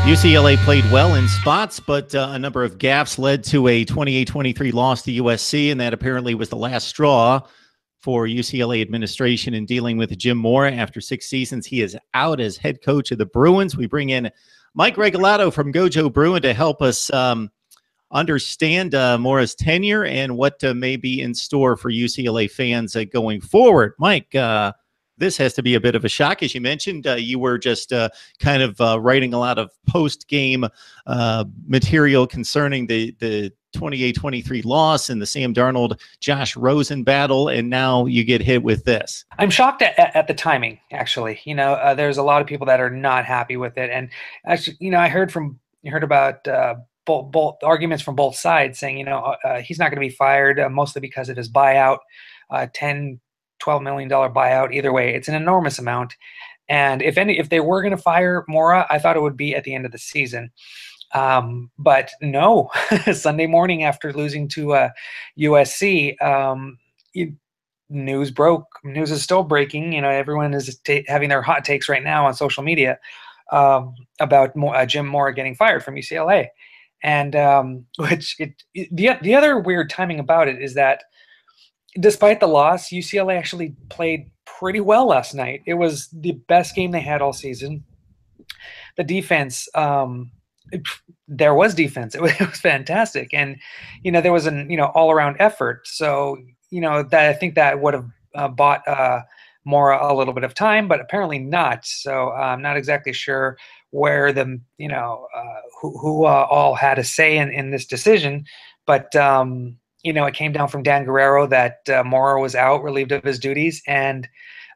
UCLA played well in spots, but a number of gaffes led to a 28-23 loss to USC, and that apparently was the last straw for UCLA administration in dealing with Jim Mora. After 6 seasons, he is out as head coach of the Bruins. We bring in Mike Regalado from Gojo Bruin to help us understand Mora's tenure and what may be in store for UCLA fans going forward. Mike, this has to be a bit of a shock. As you mentioned, you were just kind of writing a lot of post-game material concerning the 28-23 loss and the Sam Darnold-Josh Rosen battle, and now you get hit with this. I'm shocked at the timing, actually. There's a lot of people that are not happy with it. And actually, I heard about both arguments from both sides saying, he's not going to be fired mostly because of his buyout, $12 million buyout. Either way, it's an enormous amount. And if they were going to fire Mora, I thought it would be at the end of the season. But no, Sunday morning after losing to USC, news broke. News is still breaking. Everyone is having their hot takes right now on social media about Jim Mora getting fired from UCLA. And the other weird timing about it is that despite the loss, UCLA actually played pretty well last night. It was the best game they had all season. The defense, there was defense. It was fantastic, and there was an all-around effort. So that I think that would have bought Mora a little bit of time, but apparently not. So I'm not exactly sure where the who all had a say in this decision, but it came down from Dan Guerrero that Mora was out, relieved of his duties, and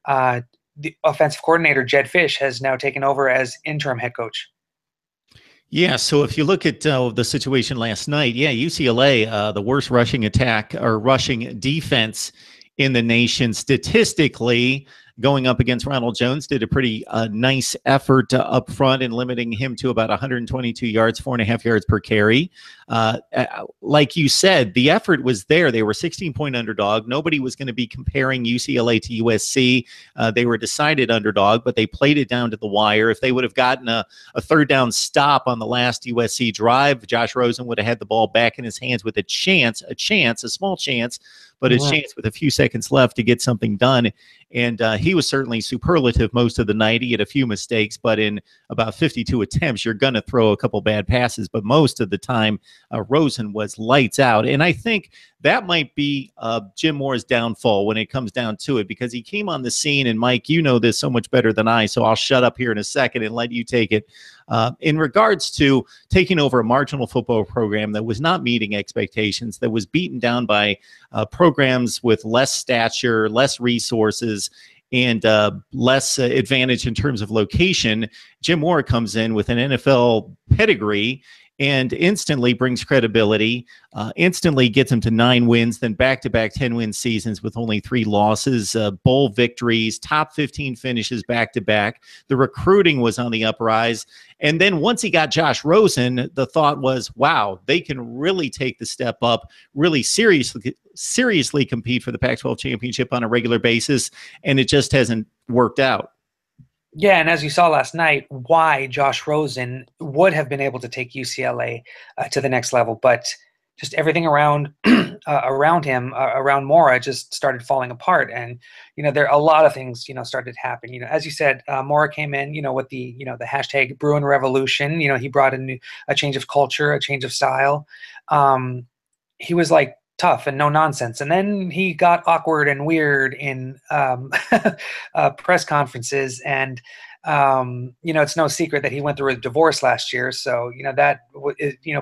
the offensive coordinator, Jed Fish, has now taken over as interim head coach. Yeah, so if you look at the situation last night, UCLA, the worst rushing attack or rushing defense in the nation statistically, going up against Ronald Jones, did a pretty nice effort up front in limiting him to about 122 yards, 4.5 yards per carry. Like you said, the effort was there. They were 16-point underdog. Nobody was going to be comparing UCLA to USC. They were decided underdog, but they played it down to the wire. If they would have gotten a third down stop on the last USC drive, Josh Rosen would have had the ball back in his hands with a small chance, but a chance with a few seconds left to get something done. And he was certainly superlative most of the night. He had a few mistakes, but in about 52 attempts, you're going to throw a couple bad passes. But most of the time, Rosen was lights out. And I think that might be Jim Mora's downfall when it comes down to it, because he came on the scene, and Mike, you know this so much better than I, so I'll shut up here in a second and let you take it. In regards to taking over a marginal football program that was not meeting expectations, that was beaten down by programs with less stature, less resources, and less advantage in terms of location, Jim Mora comes in with an NFL pedigree and instantly brings credibility, instantly gets him to 9 wins, then back-to-back 10-win seasons with only 3 losses, bowl victories, top 15 finishes back-to-back. The recruiting was on the uprise. And then once he got Josh Rosen, the thought was, wow, they can really take the step up, really seriously compete for the Pac-12 championship on a regular basis, and it just hasn't worked out. Yeah, and as you saw last night, why Josh Rosen would have been able to take UCLA to the next level, but just everything around around Mora just started falling apart. And there are a lot of things started to happen. As you said, Mora came in with the the hashtag Bruin Revolution. He brought a change of culture, a change of style. He was like tough and no nonsense. And then he got awkward and weird in press conferences. And, it's no secret that he went through a divorce last year. So, that,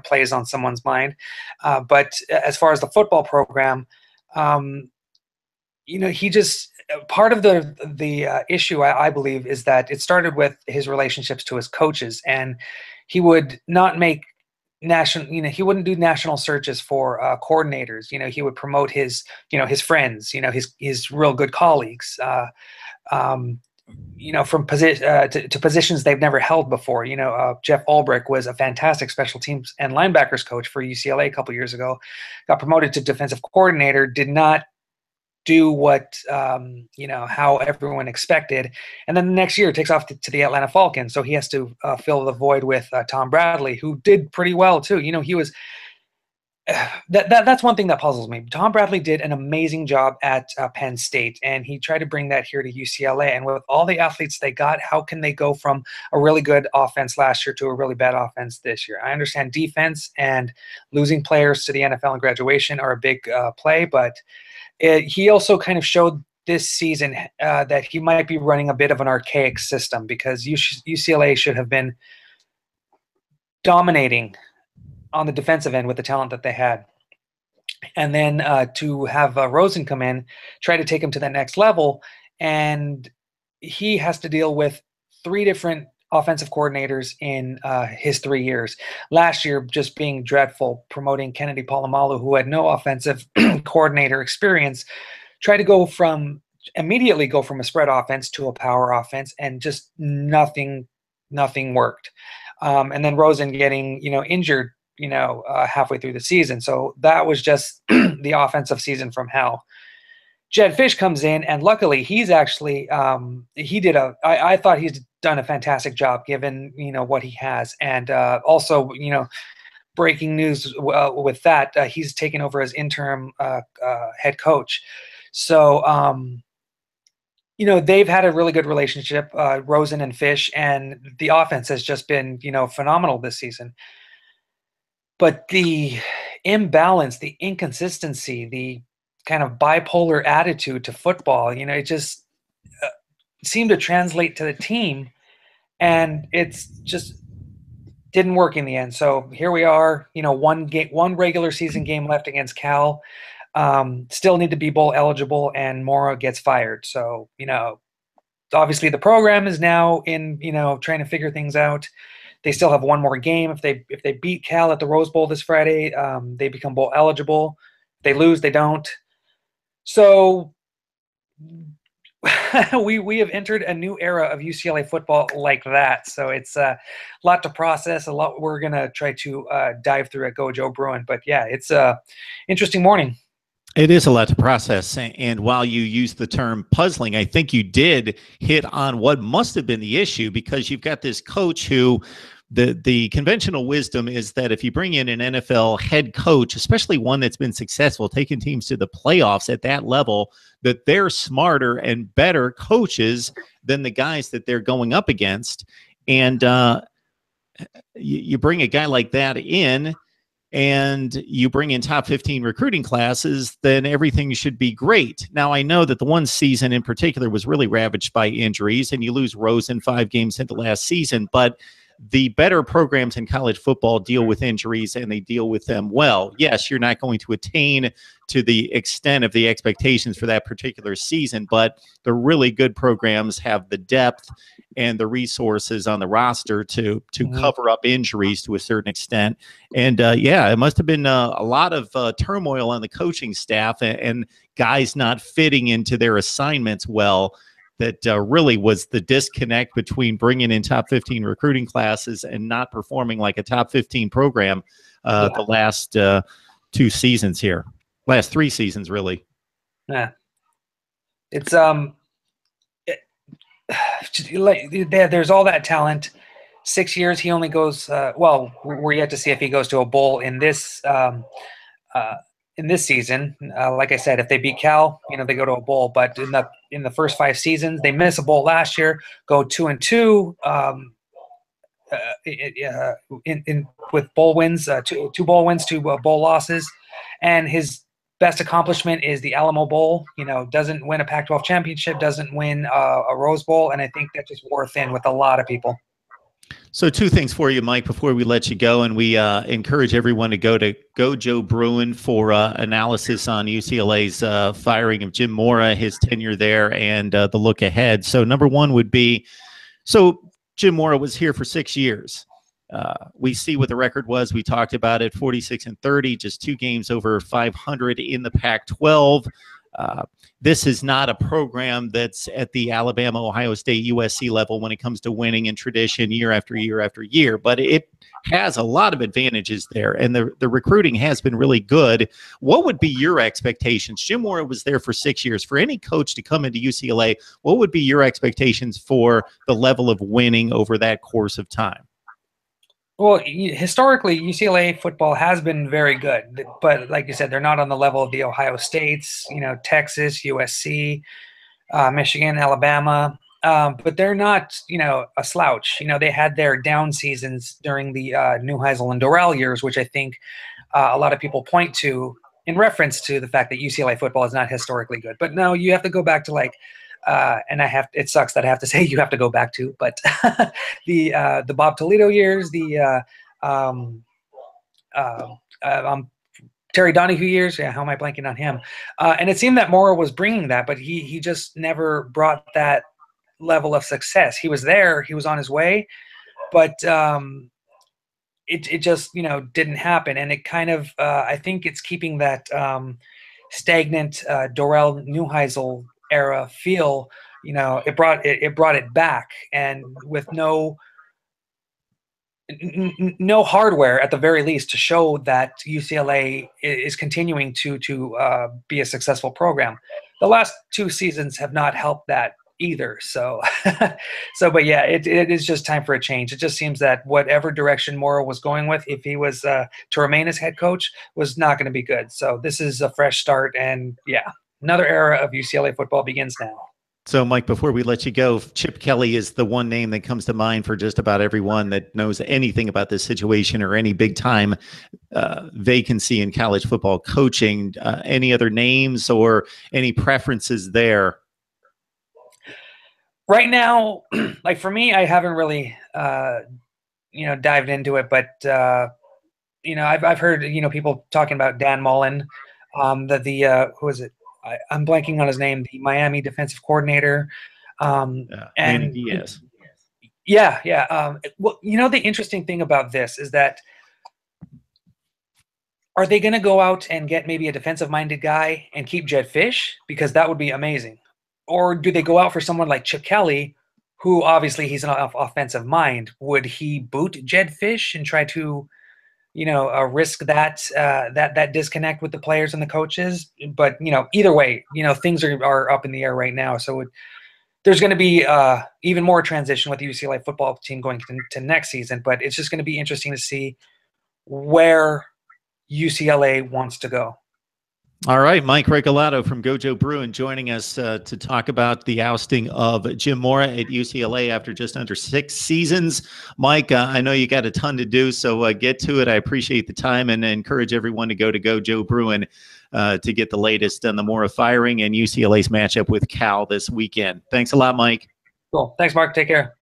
plays on someone's mind. But as far as the football program, he just, part of the issue, I believe, is that it started with his relationships to his coaches, and he would not make he wouldn't do national searches for coordinators. He would promote his his friends, his real good colleagues, from to positions they've never held before. Jeff Ulbrich was a fantastic special teams and linebackers coach for UCLA a couple years ago, got promoted to defensive coordinator, did not do what how everyone expected, and then the next year takes off to the Atlanta Falcons. So he has to fill the void with Tom Bradley, who did pretty well too. He was that's one thing that puzzles me. Tom Bradley did an amazing job at Penn State, and he tried to bring that here to UCLA. And with all the athletes they got, how can they go from a really good offense last year to a really bad offense this year? I understand defense and losing players to the NFL and graduation are a big play, but he also kind of showed this season that he might be running a bit of an archaic system, because UCLA should have been dominating on the defensive end with the talent that they had. And then to have Rosen come in, try to take him to the next level, and he has to deal with 3 different offensive coordinators in his 3 years. Last year, just being dreadful, promoting Kennedy Polamalu, who had no offensive coordinator experience, tried to immediately go from a spread offense to a power offense, and just nothing worked. And then Rosen getting injured halfway through the season. So that was just the offensive season from hell. Jedd Fisch comes in, and luckily he's actually I thought he's done a fantastic job given what he has, and also breaking news with that, he's taken over as interim head coach. So they've had a really good relationship, Rosen and Fisch, and the offense has just been phenomenal this season. But the imbalance, the inconsistency, the kind of bipolar attitude to football, it just seemed to translate to the team, and it's just didn't work in the end. So here we are, one regular season game left against Cal. Still need to be bowl eligible, and Mora gets fired. So, obviously the program is now in, trying to figure things out. They still have one more game. If they beat Cal at the Rose Bowl this Friday, they become bowl eligible. If they lose, they don't. So we have entered a new era of UCLA football like that. So it's a lot to process. A lot we're gonna try to dive through at Go Joe Bruin. But yeah, it's a interesting morning. It is a lot to process. And while you use the term puzzling, I think you did hit on what must have been the issue, because you've got this coach who the conventional wisdom is that if you bring in an NFL head coach, especially one that's been successful, taking teams to the playoffs at that level, that they're smarter and better coaches than the guys that they're going up against. And you bring a guy like that in, and you bring in top 15 recruiting classes, then everything should be great. Now, I know that the one season in particular was really ravaged by injuries, and you lose Rosen 5 games into last season, but the better programs in college football deal with injuries, and they deal with them well. Yes, you're not going to attain to the extent of the expectations for that particular season, but the really good programs have the depth and the resources on the roster to cover up injuries to a certain extent. And yeah, it must have been a lot of turmoil on the coaching staff, and guys not fitting into their assignments well. That really was the disconnect between bringing in top 15 recruiting classes and not performing like a top 15 program the last 2 seasons here. Last 3 seasons, really. Yeah. It's there's all that talent. 6 years, he only goes well, we're yet to see if he goes to a bowl in this season. Like I said, if they beat Cal, they go to a bowl. But in the first 5 seasons, they miss a bowl last year, go 2-2 with bowl wins, 2 bowl wins, 2 bowl losses, and his best accomplishment is the Alamo Bowl. Doesn't win a Pac-12 championship, doesn't win a Rose Bowl, and I think that just wore thin with a lot of people. So 2 things for you, Mike, before we let you go, and we encourage everyone to go to Go Joe Bruin for analysis on UCLA's firing of Jim Mora, his tenure there, and the look ahead. So number 1 would be, so Jim Mora was here for 6 years. We see what the record was. We talked about it, 46-30, just 2 games over 500 in the Pac-12. Uh, this is not a program that's at the Alabama, Ohio State, USC level when it comes to winning and tradition year after year after year, but it has a lot of advantages there, and the recruiting has been really good. What would be your expectations? Jim Mora was there for 6 years. For any coach to come into UCLA, what would be your expectations for the level of winning over that course of time? Well, historically, UCLA football has been very good, but like you said, they're not on the level of the Ohio States, Texas, USC, Michigan, Alabama. But they're not, a slouch. They had their down seasons during the Neuheisel and Dorrell years, which I think a lot of people point to in reference to the fact that UCLA football is not historically good. But no, you have to go back to and it sucks that I have to say you have to go back to, but the Bob Toledo years, the Terry Donahue years. Yeah, how am I blanking on him? And it seemed that Mora was bringing that, but he just never brought that level of success. He was there, he was on his way, but it just didn't happen, and it kind of I think it's keeping that stagnant Dorrell Neuheisel era feel. It brought it back, and with no hardware at the very least to show that UCLA is continuing to be a successful program. The last 2 seasons have not helped that either. So, but yeah, it is just time for a change. It just seems that whatever direction Mora was going with, if he was to remain as head coach, was not going to be good. So this is a fresh start, and yeah, another era of UCLA football begins now. So, Mike, before we let you go, Chip Kelly is the one name that comes to mind for just about everyone that knows anything about this situation or any big-time vacancy in college football coaching. Any other names or any preferences there? Right now, like for me, I haven't really, dived into it, but I've heard people talking about Dan Mullen, who is it? I'm blanking on his name, the Miami defensive coordinator. And Diaz. Yeah. Well, the interesting thing about this is that, are they going to go out and get maybe a defensive-minded guy and keep Jedd Fisch? Because that would be amazing. Or do they go out for someone like Chip Kelly, who obviously he's an offensive mind? Would he boot Jedd Fisch and try to risk that disconnect with the players and the coaches? But either way, things are up in the air right now. So there's going to be even more transition with the UCLA football team going to next season. But it's just going to be interesting to see where UCLA wants to go. All right, Mike Regalado from Gojo Bruin joining us to talk about the ousting of Jim Mora at UCLA after just under 6 seasons. Mike, I know you got a ton to do, so get to it. I appreciate the time and encourage everyone to go to Gojo Bruin to get the latest on the Mora firing and UCLA's matchup with Cal this weekend. Thanks a lot, Mike. Cool. Thanks, Mark. Take care.